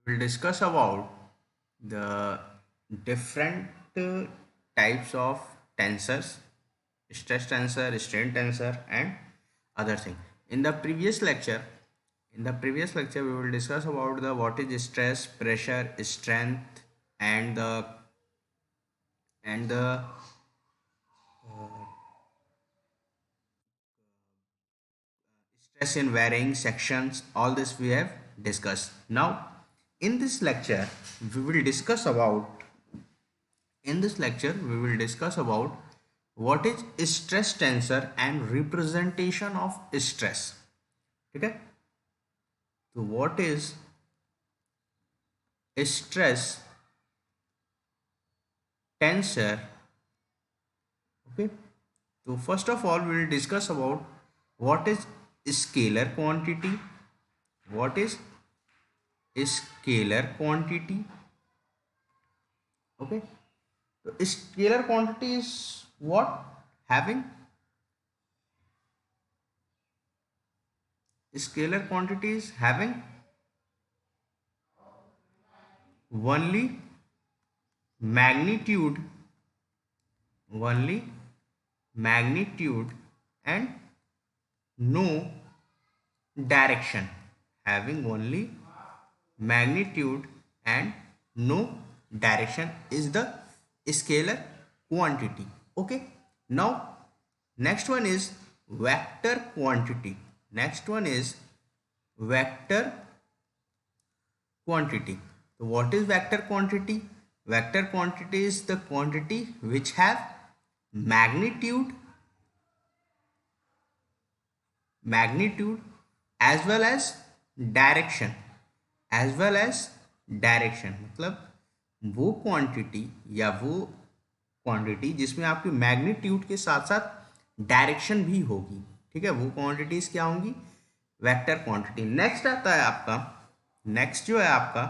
We'll discuss about the different types of tensors, stress tensor, strain tensor, and other thing. In the previous lecture, we will discuss about the what is stress, pressure, strength, and the stress in varying sections. All this we have discussed. Now, in this lecture, we will discuss about In this lecture, we will discuss about what is stress tensor and representation of stress. Okay? So what is stress tensor? Okay. So first of all, we will discuss about what is scalar quantity. What is scalar quantity? Okay. So scalar quantity is what? Having Scalar quantity is having only magnitude only magnitude and no direction, having only magnitude and no direction is the scalar quantity. Okay, now next one is vector quantity. Next one is vector quantity. So what is vector quantity? Vector quantity is the quantity which have magnitude magnitude as well as direction मतलब वो quantity या वो quantity जिसमें आपकी magnitude के साथ साथ direction भी होगी। ठीक है, वो क्वांटिटीज क्या होंगी? Vector quantity. नेक्स्ट जो है आपका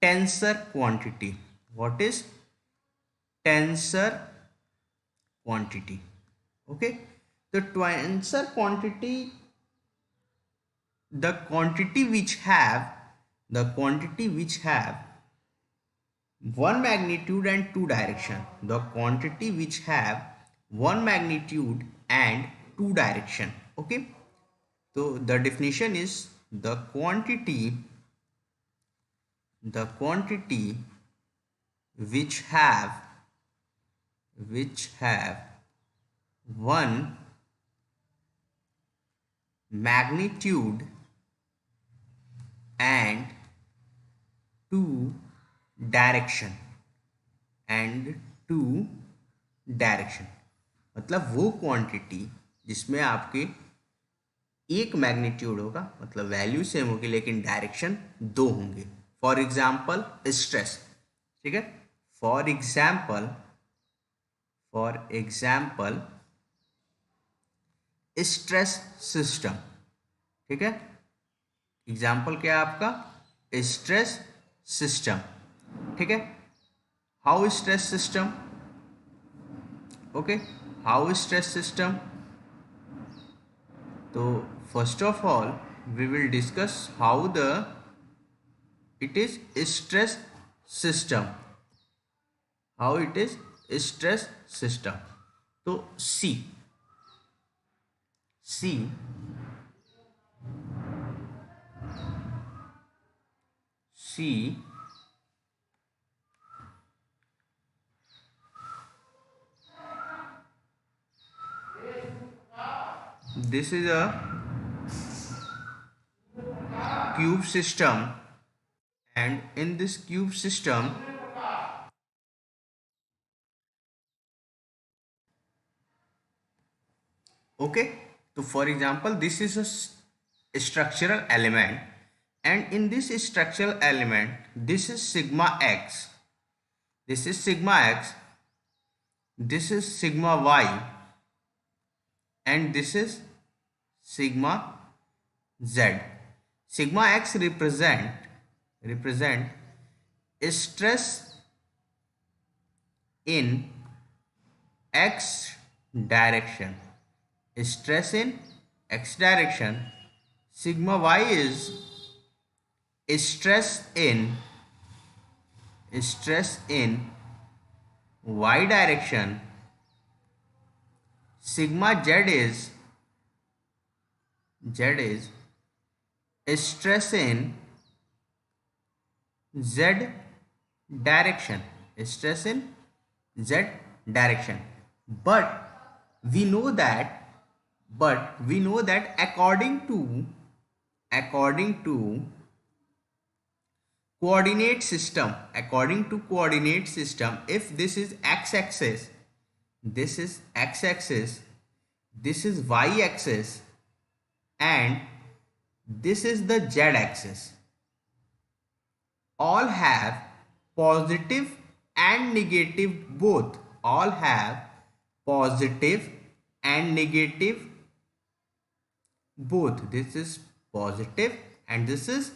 tensor quantity. What is tensor quantity? Okay, तो tensor quantity the quantity which have one magnitude and two direction. The quantity which have one magnitude and two direction. Okay, so the definition is the quantity which have one magnitude and two direction मतलब वो quantity जिसमें आपके एक magnitude होगा, मतलब value same होगी लेकिन direction दो होंगे। For example stress. ठीक है, फॉर एग्जाम्पल स्ट्रेस सिस्टम। ठीक है, एग्जाम्पल क्या है आपका? Stress system. ठीक है, how stress system? Okay, how stress system? तो first of all we will discuss how the it is stress system, how it is stress system. तो see C this is a cube system, and in this cube system okay, so for example this is a structural element, and in this structural element this is sigma x, this is sigma x, this is sigma y, and this is sigma z. Sigma x represent stress in x direction, stress in x direction. Sigma y is stress in stress in y direction, sigma z is stress in z direction, stress in z direction. But we know that but we know that according to coordinate system, if this is x-axis, this is x-axis, this is y-axis, and this is the z-axis, all have positive and negative both, all have positive and negative both. This is positive and this is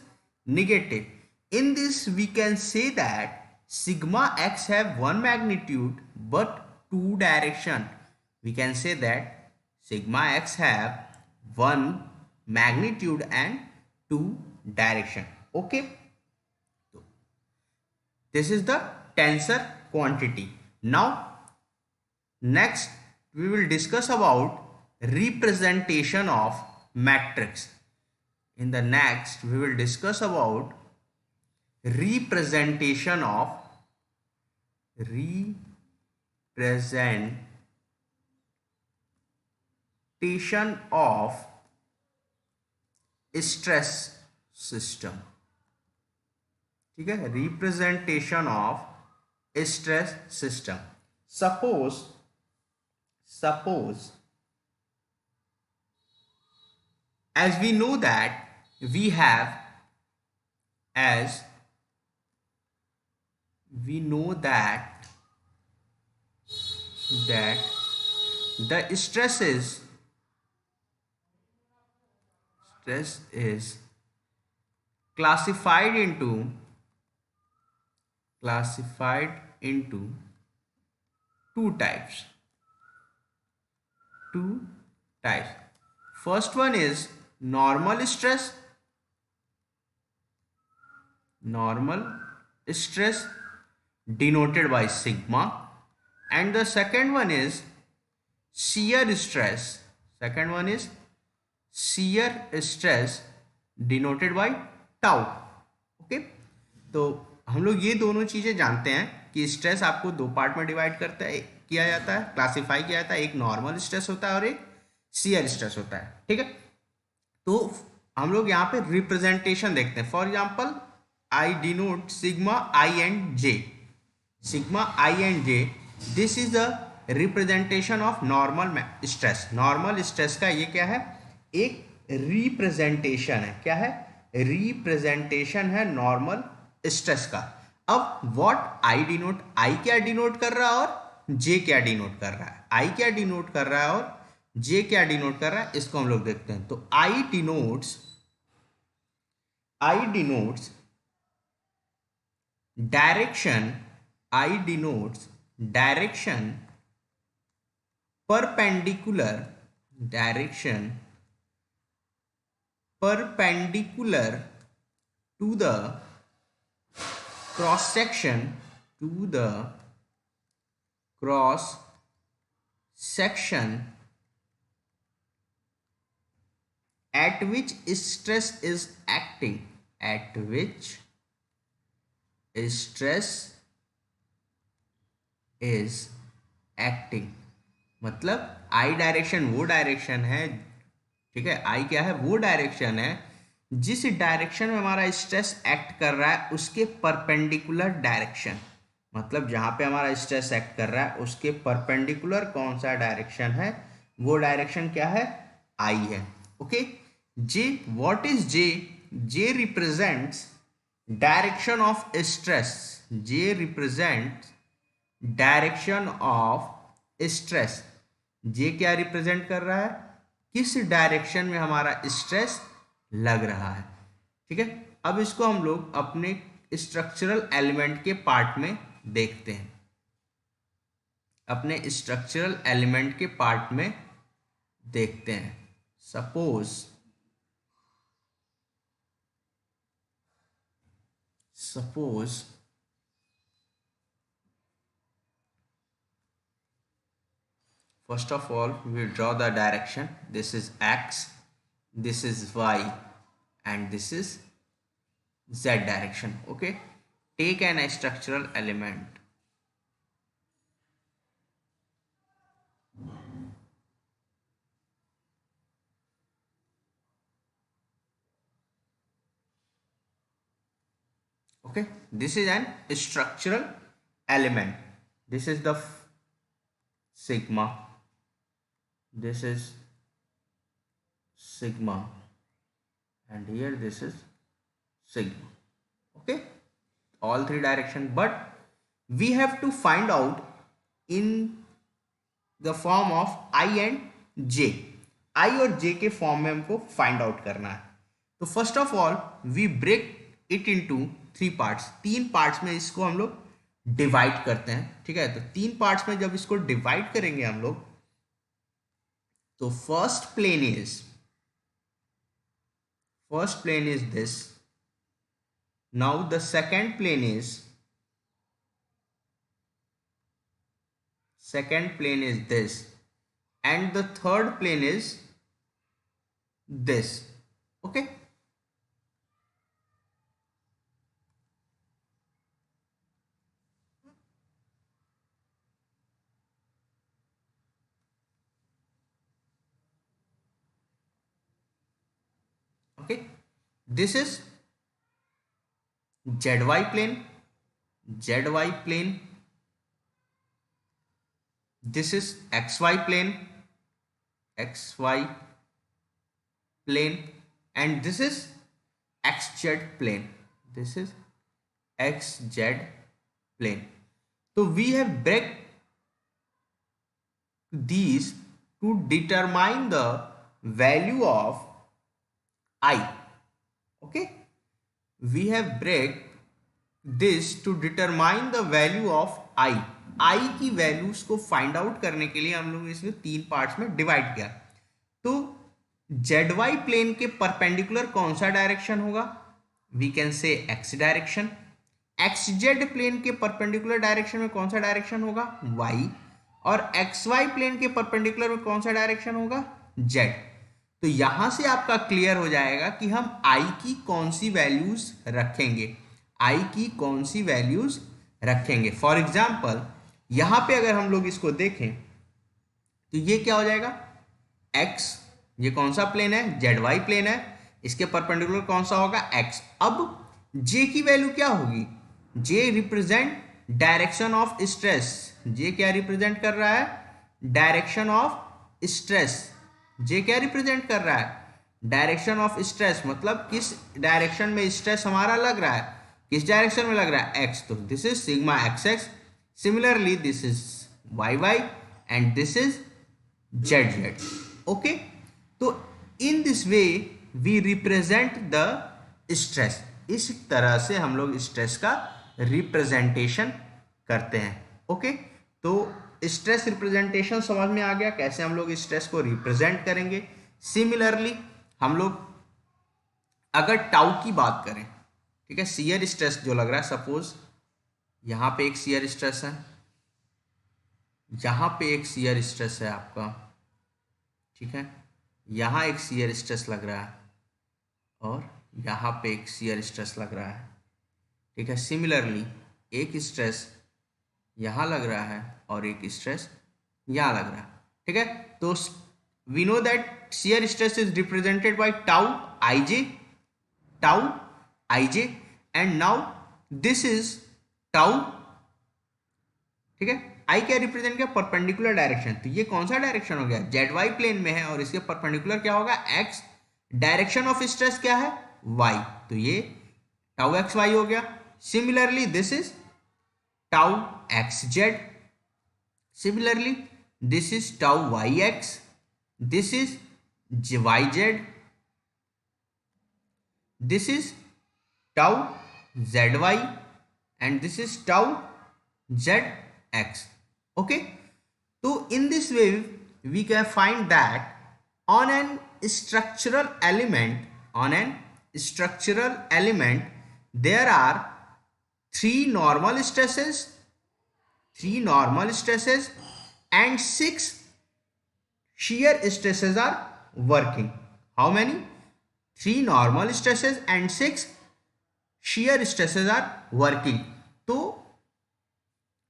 negative. In this we can say that sigma x have one magnitude but two direction. We can say that sigma x have one magnitude and two direction. Okay, this is the tensor quantity. Now next we will discuss about representation of matrix. In the next we will discuss about representation of stress system. ठीक है, representation of stress system. Suppose as we know that we have as we know that the stress is classified into two types. First one is normal stress denoted by sigma, and the second one is shear stress denoted by tau. Okay, तो हम लोग ये दोनों चीजें जानते हैं कि stress आपको दो पार्ट में डिवाइड किया जाता है, क्लासिफाई किया जाता है. एक नॉर्मल स्ट्रेस होता है और एक shear स्ट्रेस होता है. ठीक है, तो हम लोग यहाँ पे रिप्रेजेंटेशन देखते हैं. For example I denote sigma I and j. This is a representation of normal stress. Normal stress का ये क्या है, एक रिप्रेजेंटेशन है. क्या है, रिप्रेजेंटेशन है नॉर्मल स्ट्रेस का. अब व्हाट I डिनोट, I क्या डिनोट कर रहा है और J क्या डिनोट कर रहा है. I क्या डिनोट कर रहा है और J क्या डिनोट कर रहा है, इसको हम लोग देखते हैं. तो I denotes direction perpendicular to the cross section at which stress is acting. मतलब आई डायरेक्शन वो डायरेक्शन है. ठीक है, आई क्या है, वो डायरेक्शन है जिस डायरेक्शन में हमारा स्ट्रेस एक्ट कर रहा है उसके परपेंडिकुलर डायरेक्शन. मतलब जहां पे हमारा स्ट्रेस एक्ट कर रहा है उसके परपेंडिकुलर कौन सा डायरेक्शन है, वो डायरेक्शन क्या है, आई है. Okay, J, what is J? J represents direction of stress. J represent direction of stress. J क्या रिप्रेजेंट कर रहा है, किस डायरेक्शन में हमारा स्ट्रेस लग रहा है. ठीक है, अब इसको हम लोग अपने स्ट्रक्चरल एलिमेंट के पार्ट में देखते हैं. अपने स्ट्रक्चरल एलिमेंट के पार्ट में देखते हैं. Suppose suppose first of all we will draw the direction. This is x, this is y, and this is z direction. Okay, take an structural element. Okay, this is an structural element. This is the sigma, this is sigma, and here this is sigma. Okay, all three direction, but we have to find out in the form of I and j. I और j के form में हमको find out करना है. तो first of all we break it into three parts. तीन parts में इसको हम लोग डिवाइड करते हैं. ठीक है, तो तीन पार्ट्स में जब इसको डिवाइड करेंगे हम लोग, तो first plane is this. Now the second plane is this, and the third plane is this. Okay, okay, this is zy plane. This is xy plane, and this is xz plane. So we have break these to determine the value of I. Okay, we have break this to determine the value of I. आई की values को find out करने के लिए हम लोग इसमें तीन parts में डिवाइड किया. तो जेड वाई प्लेन के परपेंडिकुलर कौन सा डायरेक्शन होगा? We can say X direction. X Z plane के परपेंडिकुलर डायरेक्शन में कौन सा डायरेक्शन होगा? वाई. और एक्स वाई प्लेन के परपेंडिकुलर में कौन सा डायरेक्शन होगा? जेड. तो यहां से आपका क्लियर हो जाएगा कि हम आई की कौन सी वैल्यूज रखेंगे. फॉर एग्जाम्पल यहां पे अगर हम लोग इसको देखें तो ये क्या हो जाएगा? x, ये कौन सा प्लेन है? जेड वाई प्लेन है. इसके परपेंडिकुलर कौन सा होगा? x. अब j की वैल्यू क्या होगी? j represent direction of stress. j क्या रिप्रेजेंट कर रहा है? Direction of stress. j क्या रिप्रेजेंट कर रहा है? Direction of stress. मतलब किस डायरेक्शन में स्ट्रेस हमारा लग रहा है, किस डायरेक्शन में लग रहा है? x. तो this is sigma xx. Similarly, this is yy and this is zz. Okay, तो in this way we represent the stress. इस तरह से हम लोग स्ट्रेस का रिप्रेजेंटेशन करते हैं. ओके, तो स्ट्रेस रिप्रेजेंटेशन समझ में आ गया कैसे हम लोग स्ट्रेस को रिप्रेजेंट करेंगे. सिमिलरली हम लोग अगर टाउ की बात करें, ठीक है, शियर स्ट्रेस जो लग रहा है, सपोज यहां पे एक शियर स्ट्रेस है, यहां पे एक शियर स्ट्रेस है आपका, ठीक है, यहां एक शियर स्ट्रेस लग रहा है और यहां पे एक शियर स्ट्रेस लग रहा है. ठीक है, सिमिलरली एक स्ट्रेस यहां लग रहा है और एक स्ट्रेस यहां लग रहा है. ठीक है, तो we know that shear stress is represented by tau I J and now this is tau. ठीक है, आई क्या रिप्रेजेंट किया? Perpendicular direction. तो ये कौन सा डायरेक्शन हो गया? जेड वाई प्लेन में है और इसके परपेंडिकुलर क्या होगा? एक्स. डायरेक्शन ऑफ स्ट्रेस क्या है? वाई. तो ये टाउ एक्स वाई हो गया. Similarly this is tau X Z. Similarly this is tau Y X. This is Y Z. This is tau Z Y and this is tau zx. Okay, so in this way we can find that on an structural element there are three normal stresses, and 6 shear stresses are working. How many? 3 normal stresses and 6 shear stresses are working. तो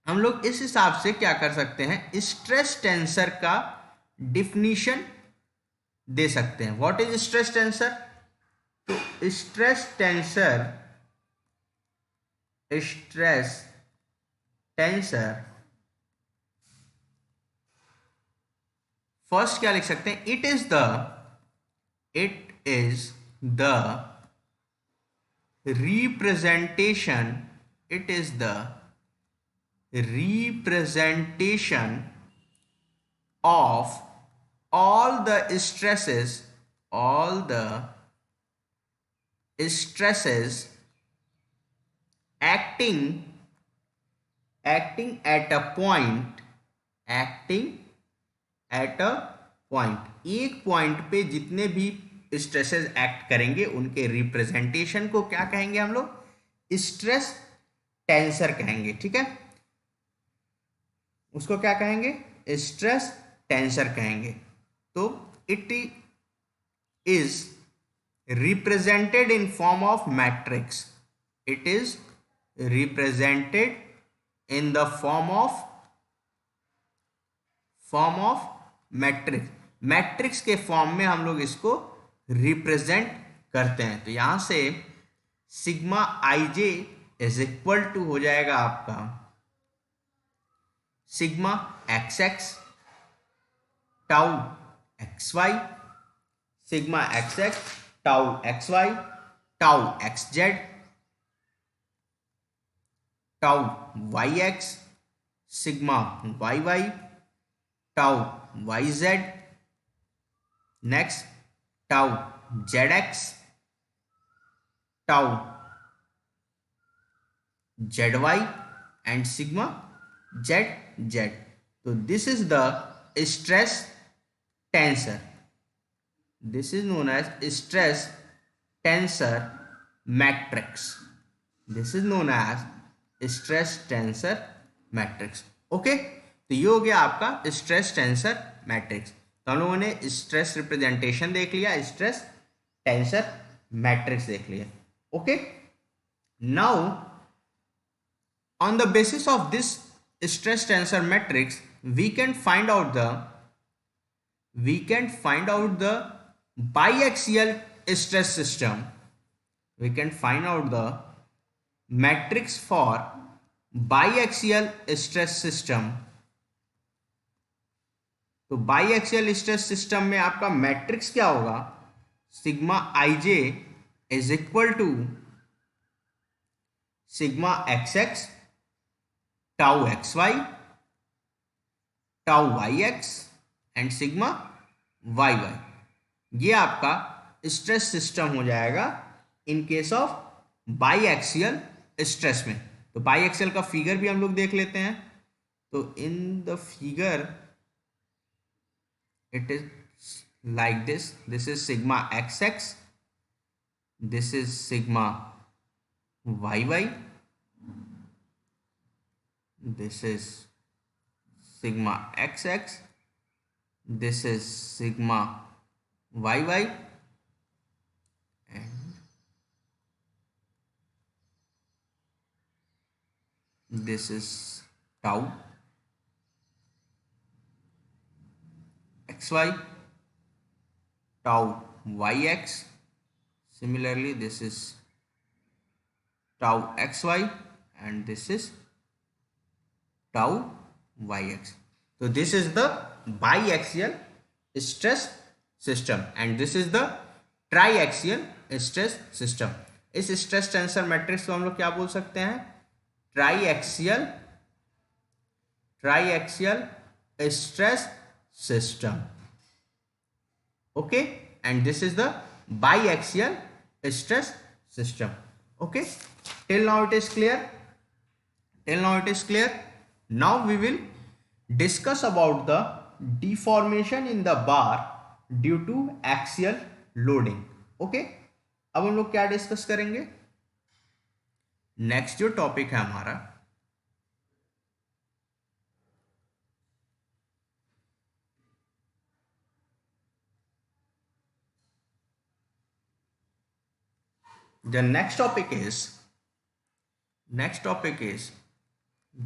हम लोग इस हिसाब से क्या कर सकते हैं, स्ट्रेस टेंसर का डिफिनीशन दे सकते हैं. What is stress tensor? तो स्ट्रेस टेंसर फर्स्ट क्या लिख सकते हैं, it is the representation of all the stresses acting at a point, एक पॉइंट पे जितने भी स्ट्रेसेस एक्ट करेंगे उनके रिप्रेजेंटेशन को क्या कहेंगे हम लोग, स्ट्रेस टेंसर कहेंगे. ठीक है, उसको क्या कहेंगे, स्ट्रेस टेंसर कहेंगे. तो it is represented in form of matrix. It is represented in the form of matrix के फॉर्म में हम लोग इसको रिप्रेजेंट करते हैं. तो यहां से sigma I J is equal to हो जाएगा आपका sigma X X tau X Y, sigma X X tau X Y, tau X Z, tau Y X, sigma Y Y, tau Y Z, next tau Z X, tau Z Y and sigma Z Z. तो this is the stress tensor. This is known as stress tensor matrix. This is known as stress tensor matrix. Okay, तो ये हो गया आपका stress tensor matrix. तो हम लोगों ने स्ट्रेस रिप्रेजेंटेशन देख लिया, स्ट्रेस टेंसर मैट्रिक्स देख लिया. Okay, now on the basis of this stress tensor matrix we can find out the biaxial stress system. We can find out the matrix for biaxial stress system. तो बाईएक्सियल stress system में आपका matrix क्या होगा, sigma I J is equal to sigma X X tau X Y, tau Y X and sigma Y Y. ये आपका stress system हो जाएगा in case of biaxial stress में. तो बाईएक्सियल का फिगर भी हम लोग देख लेते हैं. तो in the figure it is like this. This is sigma xx, this is sigma yy, this is sigma xx, this is sigma yy, and this is tau xy, tau yx. Similarly, this is tau xy and this is tau yx. So this is the biaxial stress system and this is the triaxial stress system. इस stress tensor matrix को हम लोग क्या बोल सकते हैं, ट्राईएक्सियल stress system. Okay, and this is the biaxial stress system. Okay, till now it is clear. Now we will discuss about the deformation in the bar due to axial loading. Okay, अब हम लोग क्या discuss करेंगे, next जो topic है हमारा, the next topic is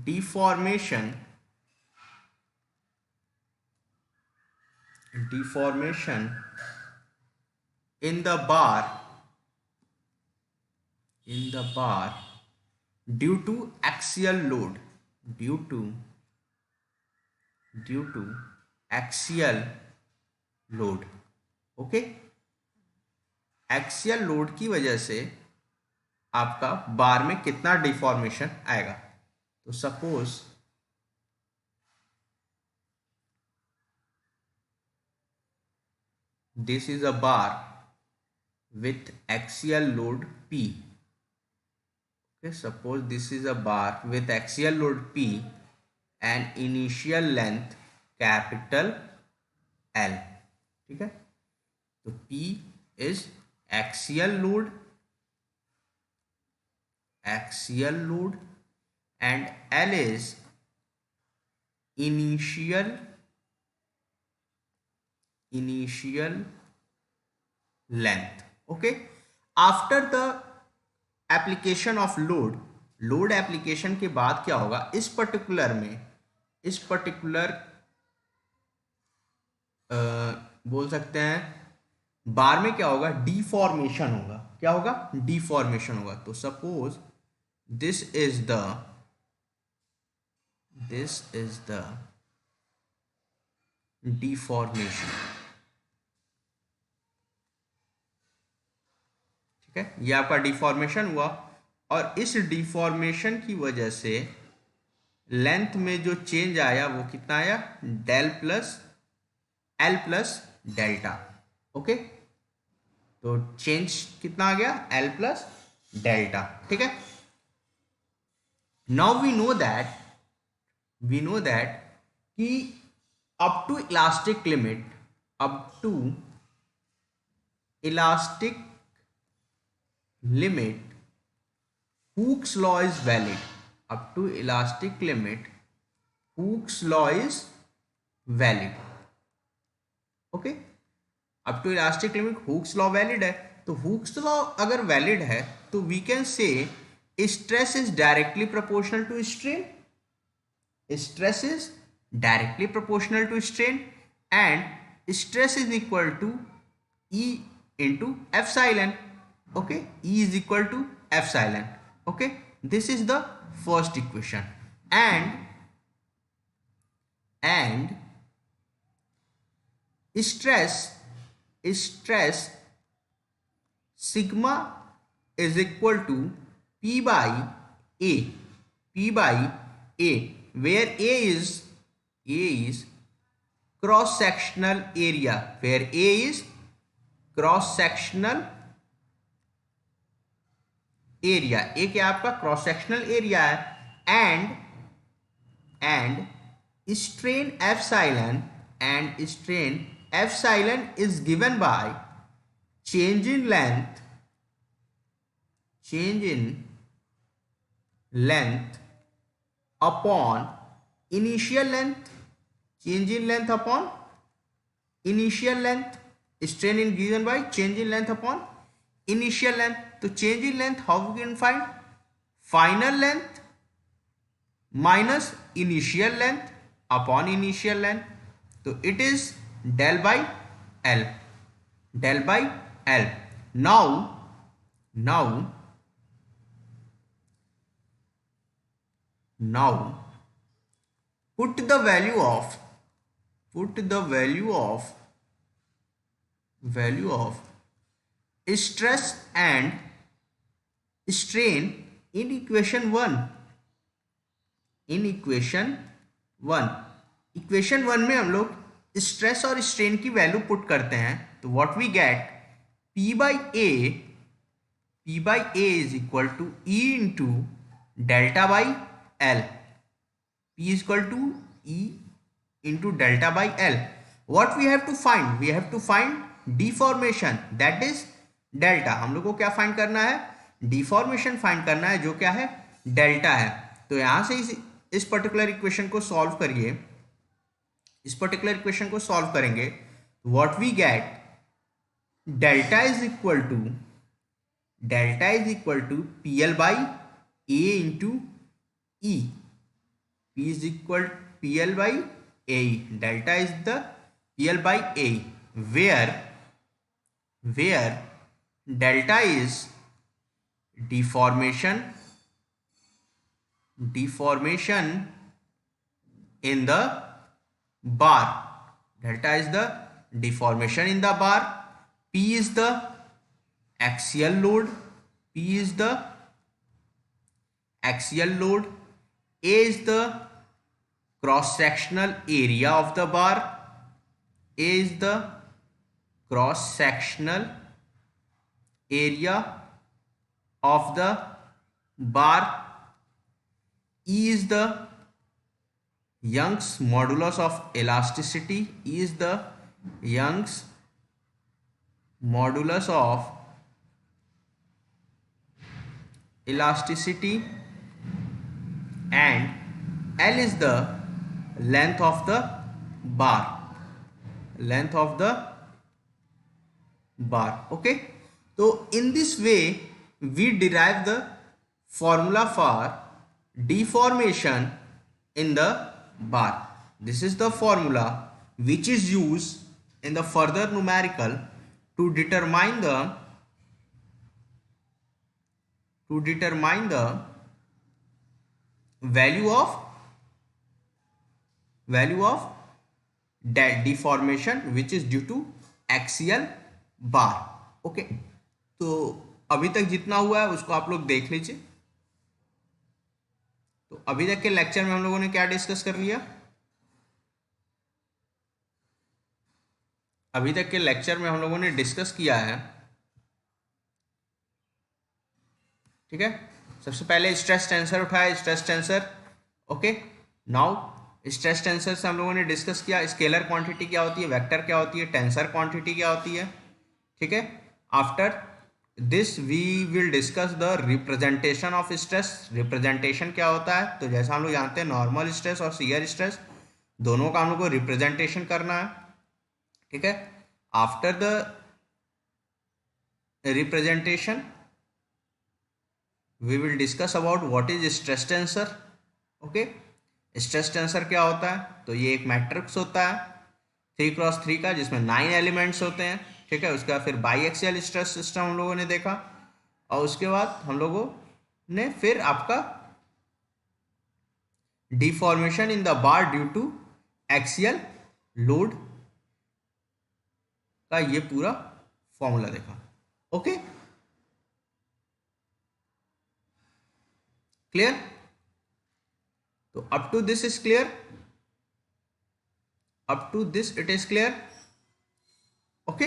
deformation in the bar due to axial load, due to axial load. Okay, axial load की वजह से आपका बार में कितना डिफॉर्मेशन आएगा. तो suppose this is a bar with axial load P. Okay, suppose this is a bar with axial load P and initial length capital L. ठीक है, तो P is axial load and L is initial length. Okay, after the application of load application के बाद क्या होगा, इस particular बोल सकते हैं बार में क्या होगा, डिफॉर्मेशन होगा. क्या होगा, डिफॉर्मेशन होगा. तो suppose this is the deformation. ठीक है, ये आपका डिफॉर्मेशन हुआ और इस डिफॉर्मेशन की वजह से लेंथ में जो चेंज आया वो कितना आया, एल प्लस डेल्टा. ओके, तो चेंज कितना आ गया, एल प्लस डेल्टा. ठीक है, नाउ वी नो दैट कि up to elastic limit Hooke's law is valid. Up to elastic limit Hooke's law is valid. Okay, up to elastic limit Hooke's law valid है. तो Hooke's law अगर valid है तो we can say stress is directly proportional to strain. Stress is directly proportional to strain and stress is equal to E into epsilon. Okay, E is equal to epsilon. Okay, this is the first equation and stress sigma is equal to P by A, where A is cross sectional area, एक है आपका cross sectional area है and strain epsilon is given by change in length upon initial length, strain is given by change in length upon initial length. तो change in length how we can find, final length minus initial length upon initial length. तो it is del by L. Now put the value of stress and strain in equation 1. Equation 1 में हम लोग stress और strain की value put करते हैं. तो what we get, P by A is equal to E into delta by L. P is equal to E into delta by L. What we have to find? We have to find deformation, that is delta. हम लोग को क्या find करना है, deformation find करना है जो क्या है, डेल्टा है। तो यहां से इस पर्टिकुलर इक्वेशन को सॉल्व करिए, इस पर्टिकुलर इक्वेशन को सॉल्व करेंगे, what we get, delta is equal to PL by A into E. P is equal PL by A. Delta is the PL by A, where delta is deformation in the bar. Delta is the deformation in the bar. P is the axial load. A is the cross sectional area of the bar. E is the Young's modulus of elasticity. And L is the length of the bar. Okay, so in this way we derive the formula for deformation in the bar. This is the formula which is used in the further numerical to determine the value of deformation which is due to axial bar. Okay, तो अभी तक जितना हुआ है उसको आप लोग देख लीजिए। तो अभी तक के लेक्चर में हम लोगों ने क्या डिस्कस कर लिया, अभी तक के लेक्चर में हम लोगों ने डिस्कस किया है, ठीक है। सबसे पहले स्ट्रेस टेंसर उठाया, stress tensor. Okay, now stress tensor से हम लोगों ने डिस्कस किया स्केलर क्वांटिटी क्या होती है, वेक्टर क्या होती है, टेंसर क्वांटिटी क्या होती है, ठीक है। After this we will discuss the representation of stress. Representation क्या होता है, तो जैसा हम लोग जानते हैं नॉर्मल स्ट्रेस और शियर स्ट्रेस दोनों का हम लोग को रिप्रेजेंटेशन करना है, ठीक है। After the representation we will discuss about what is stress tensor. Okay, stress tensor क्या होता है, तो ये एक मैट्रिक्स होता है 3x3 का जिसमें 9 एलिमेंट्स होते हैं, ठीक है। उसके बाद फिर बाई एक्सियल स्ट्रेस सिस्टम हम लोगों ने देखा, और उसके बाद हम लोगों ने फिर आपका deformation in the bar due to axial load का ये पूरा फॉर्मूला देखा। Okay, clear. तो up to this is clear, up to this it is clear. Okay,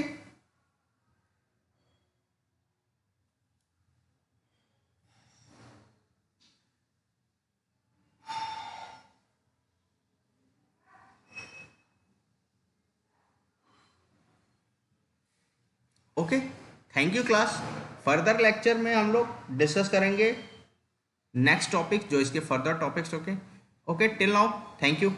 okay, thank you class. Further lecture में हम लोग डिस्कस करेंगे नेक्स्ट टॉपिक जो इसके further topics. Okay, till now thank you.